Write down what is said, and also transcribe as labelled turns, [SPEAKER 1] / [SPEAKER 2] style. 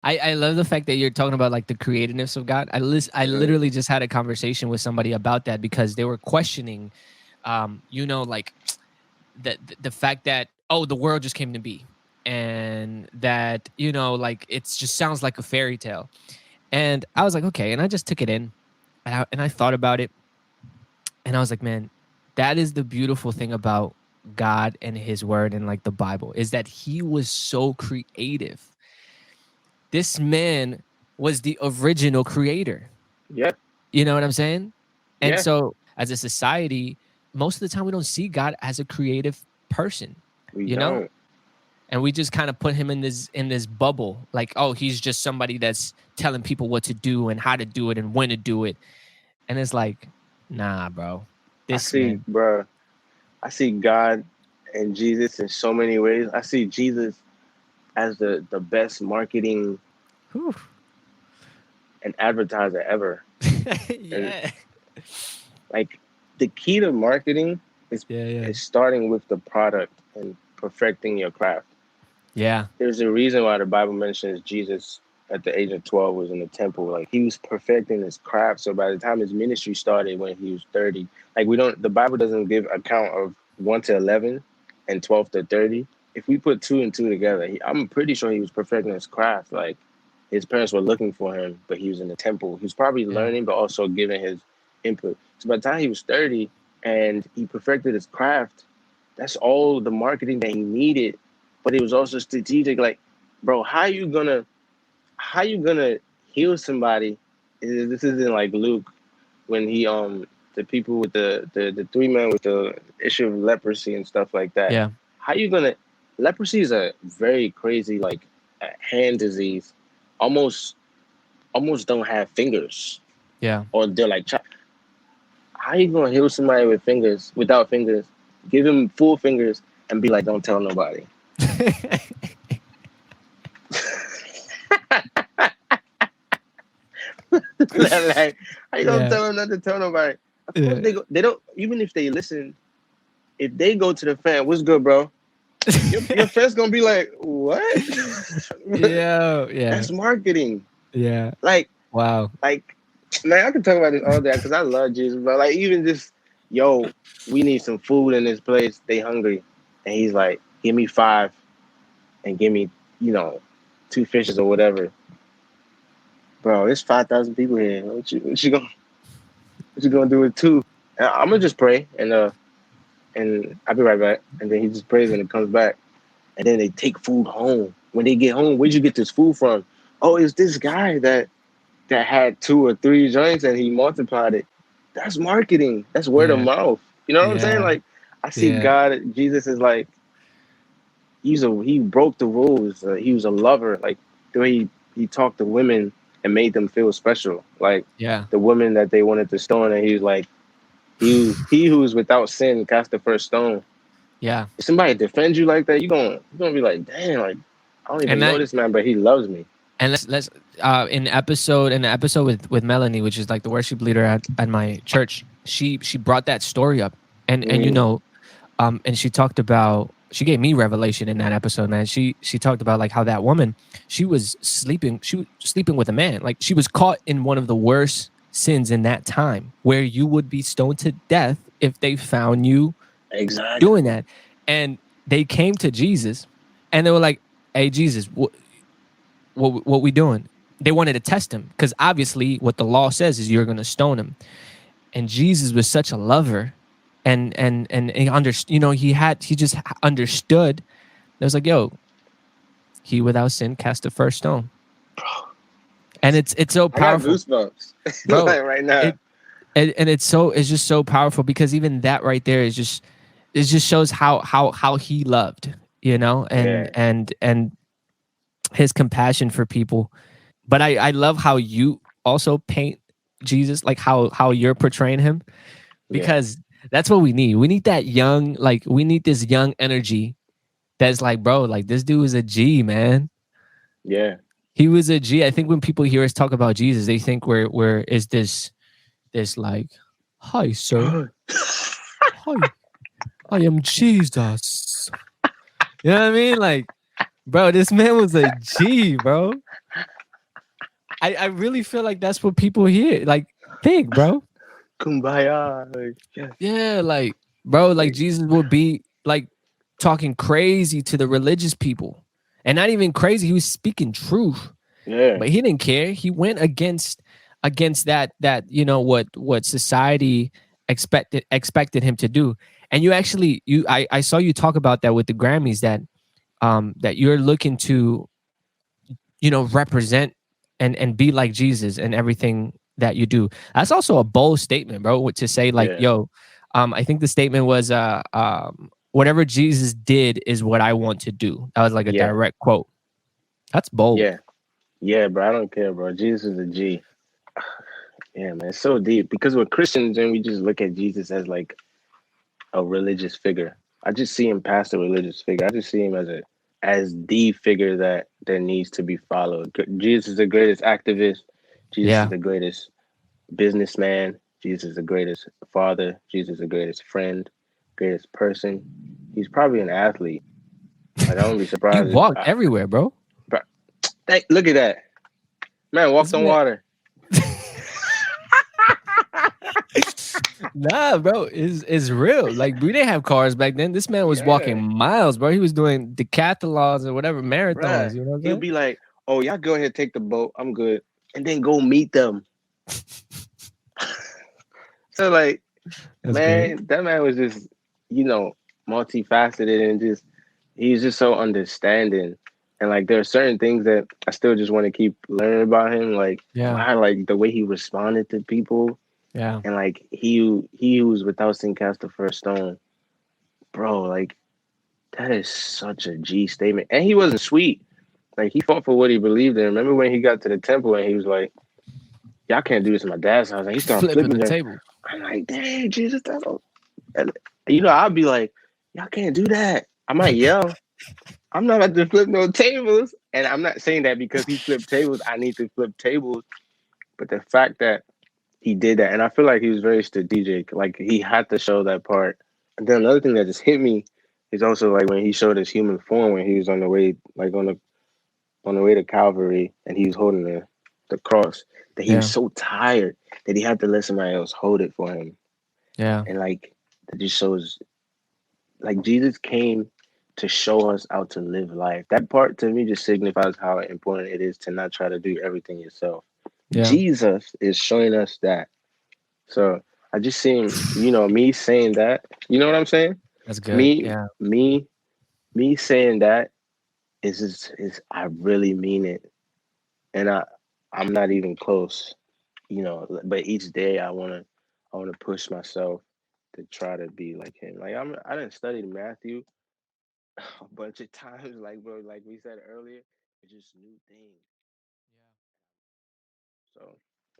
[SPEAKER 1] I love the fact that you're talking about like the creativeness of God. I
[SPEAKER 2] Mhm.
[SPEAKER 1] literally just had a conversation with somebody about that because they were questioning, like the fact that, oh, the world just came to be, and that, like it's just sounds like a fairy tale. And I was like, okay, and I just took it in, and I thought about it, and I was like, man, that is the beautiful thing about God and His Word and like the Bible, is that He was so creative. This man was the original creator.
[SPEAKER 2] Yeah,
[SPEAKER 1] You know what I'm saying? And
[SPEAKER 2] yeah,
[SPEAKER 1] so, as a society, most of the time we don't see God as a creative person,
[SPEAKER 2] we
[SPEAKER 1] you know?
[SPEAKER 2] don't.
[SPEAKER 1] And we just kind of put him in this bubble, like, oh, he's just somebody that's telling people what to do and how to do it and when to do it. And it's like, nah, bro.
[SPEAKER 2] I
[SPEAKER 1] This
[SPEAKER 2] see,
[SPEAKER 1] man.
[SPEAKER 2] bruh. I see God and Jesus in so many ways. I see Jesus as the best marketing
[SPEAKER 1] Whew.
[SPEAKER 2] and advertiser ever. And
[SPEAKER 1] Yeah.
[SPEAKER 2] like the key to marketing is
[SPEAKER 1] Yeah, yeah.
[SPEAKER 2] is starting with the product and perfecting your craft.
[SPEAKER 1] Yeah.
[SPEAKER 2] There's a reason why the Bible mentions Jesus at the age of 12 was in the temple. Like he was perfecting his craft. So by the time his ministry started when he was 30, like we don't, the Bible doesn't give account of 1 to 11 and 12 to 30. If we put two and two together, I'm pretty sure he was perfecting his craft. Like his parents were looking for him, but he was in the temple. He was probably
[SPEAKER 1] Yeah.
[SPEAKER 2] learning, but also giving his input. So by the time he was 30 and he perfected his craft, that's all the marketing that he needed, but it was also strategic. Like, bro, how you gonna heal somebody? This isn't like Luke when he the people with the three men with the issue of leprosy and stuff like that.
[SPEAKER 1] Yeah.
[SPEAKER 2] How you gonna leprosy is a very crazy like hand disease. Almost almost don't have fingers
[SPEAKER 1] Yeah.
[SPEAKER 2] or they're like how you gonna heal somebody with fingers without fingers? Give him full fingers and be like, don't tell nobody. Like, how you gonna
[SPEAKER 1] Yeah.
[SPEAKER 2] tell them not to tell nobody? Of course
[SPEAKER 1] Yeah.
[SPEAKER 2] they don't even if they listen, if they go to the fan, what's good, bro? Your fans gonna be like, what?
[SPEAKER 1] Yeah. Yeah.
[SPEAKER 2] That's marketing.
[SPEAKER 1] Yeah.
[SPEAKER 2] Like,
[SPEAKER 1] Wow.
[SPEAKER 2] like, man, I can talk about this all day because I love Jesus, but like even just yo, we need some food in this place. They hungry. And he's like, give me five and give me, you know, two fishes or whatever. Bro, there's 5,000 people here. What you gonna do with two? I'm gonna just pray and I'll be right back. And then he just prays and it comes back. And then they take food home. When they get home, where'd you get this food from? Oh, it's this guy that had two or three joints and he multiplied it. That's marketing. That's word of
[SPEAKER 1] Yeah.
[SPEAKER 2] mouth. You know what I'm saying?
[SPEAKER 1] Yeah.
[SPEAKER 2] Like I see
[SPEAKER 1] Yeah.
[SPEAKER 2] God. Jesus is like he broke the rules. He was a lover. Like the way he talked to women and made them feel special. Like
[SPEAKER 1] Yeah.
[SPEAKER 2] the women that they wanted to stone, and he was like, he who is without sin cast the first stone.
[SPEAKER 1] Yeah.
[SPEAKER 2] If somebody defends you like that, you gonna be like, damn, like I don't
[SPEAKER 1] And
[SPEAKER 2] even know
[SPEAKER 1] that
[SPEAKER 2] this man, but he loves me.
[SPEAKER 1] and let's in the episode with Melanie, which is like the worship leader at my church, she brought that story up, and
[SPEAKER 2] Mm,
[SPEAKER 1] and she gave me revelation in that episode, man. She talked about like how that woman, she was sleeping with a man, like she was caught in one of the worst sins in that time, where you would be stoned to death if they found you doing
[SPEAKER 2] exactly.
[SPEAKER 1] that. And they came to Jesus, and they were like, hey, Jesus, what we doing? They wanted to test him because obviously what the law says is you're going to stone him. And Jesus was such a lover, and he understood. He just understood. It was like, yo, he without sin cast the first stone, and it's so
[SPEAKER 2] I got
[SPEAKER 1] powerful,
[SPEAKER 2] goosebumps
[SPEAKER 1] bro.
[SPEAKER 2] like right now.
[SPEAKER 1] It and it's just so powerful because even that right there is just it just shows how he loved, and
[SPEAKER 2] Yeah,
[SPEAKER 1] his compassion for people. But I love how you also paint Jesus, like how you're portraying him,
[SPEAKER 2] yeah,
[SPEAKER 1] because that's what we need. We need that young, like we need this young energy that's like, bro, like this dude is a G, man.
[SPEAKER 2] yeah.
[SPEAKER 1] He was a G. I think when people hear us talk about Jesus, they think we're is this like, hi, sir. Hi, I am Jesus. You know what I mean? Like bro, this man was a G, bro. I really feel like that's what people hear, like think, bro.
[SPEAKER 2] Kumbaya. Like, yes.
[SPEAKER 1] Yeah, like, bro, like
[SPEAKER 2] Like,
[SPEAKER 1] Jesus would be like talking crazy to the religious people. And not even crazy, he was speaking truth.
[SPEAKER 2] yeah,
[SPEAKER 1] But he didn't care. He went against that, what society expected him to do. And you actually I saw you talk about that with the Grammys, that you're looking to, represent and be like Jesus and everything that you do. That's also a bold statement, bro, to say like,
[SPEAKER 2] yeah,
[SPEAKER 1] yo, I think the statement was whatever Jesus did is what I want to do. That was like a
[SPEAKER 2] yeah,
[SPEAKER 1] direct quote. That's bold.
[SPEAKER 2] yeah, yeah, bro. I don't care, bro. Jesus is a G. Yeah, man, it's so deep because we're Christians and we just look at Jesus as like a religious figure. I just see him past a religious figure. I just see him as the figure that needs to be followed. Jesus is the greatest activist. Jesus is
[SPEAKER 1] Yeah.
[SPEAKER 2] the greatest businessman. Jesus is the greatest father. Jesus is the greatest friend, greatest person. He's probably an athlete. Like I wouldn't be
[SPEAKER 1] You
[SPEAKER 2] surprised if
[SPEAKER 1] walked everywhere, bro.
[SPEAKER 2] bro, hey, look at that man
[SPEAKER 1] This
[SPEAKER 2] walked on
[SPEAKER 1] man,
[SPEAKER 2] water.
[SPEAKER 1] nah, bro, is real. Like we didn't have cars back then. This man was walking
[SPEAKER 2] Yeah,
[SPEAKER 1] miles, bro. He was doing decathlons or whatever marathons.
[SPEAKER 2] bruh.
[SPEAKER 1] You know what I'm
[SPEAKER 2] He'll
[SPEAKER 1] saying?
[SPEAKER 2] be like, "Oh, y'all go ahead, take the boat. I'm good," and then go meet them. So like,
[SPEAKER 1] That's great.
[SPEAKER 2] man, that man was just, you know, multifaceted and just he's just so understanding. And like there are certain things that I still just want to keep learning about him. Like
[SPEAKER 1] Yeah,
[SPEAKER 2] why like the way he responded to people
[SPEAKER 1] yeah.
[SPEAKER 2] and like he was without sin cast the first stone. Bro, like that is such a G statement. And he wasn't sweet. Like he fought for what he believed in. Remember when he got to the temple and he was like, y'all can't do this in my dad's house. And he started
[SPEAKER 1] Flipping
[SPEAKER 2] flipping
[SPEAKER 1] the
[SPEAKER 2] there.
[SPEAKER 1] table.
[SPEAKER 2] I'm like, dang, Jesus, that's all. And, I'd be like, y'all can't do that. I might yell. I'm not about to flip no tables. And I'm not saying that because he flipped tables, I need to flip tables. But the fact that he did that, and I feel like he was very strategic. Like he had to show that part. And then another thing that just hit me is also like when he showed his human form when he was on the way, like on the way to Calvary, and he was holding the cross. That he was
[SPEAKER 1] Yeah,
[SPEAKER 2] so tired that he had to let somebody else hold it for him.
[SPEAKER 1] yeah,
[SPEAKER 2] And like that just shows like Jesus came to show us how to live life. That part to me just signifies how important it is to not try to do everything yourself.
[SPEAKER 1] yeah.
[SPEAKER 2] Jesus is showing us that. So I just seen, me saying that. You know what I'm saying?
[SPEAKER 1] That's good.
[SPEAKER 2] Me,
[SPEAKER 1] Yeah,
[SPEAKER 2] me, me saying that is I really mean it, and I'm not even close. But each day I wanna push myself to try to be like him. Like I didn't study Matthew a bunch of times, like bro, like we said earlier, it's just new things.
[SPEAKER 1] yeah.
[SPEAKER 2] So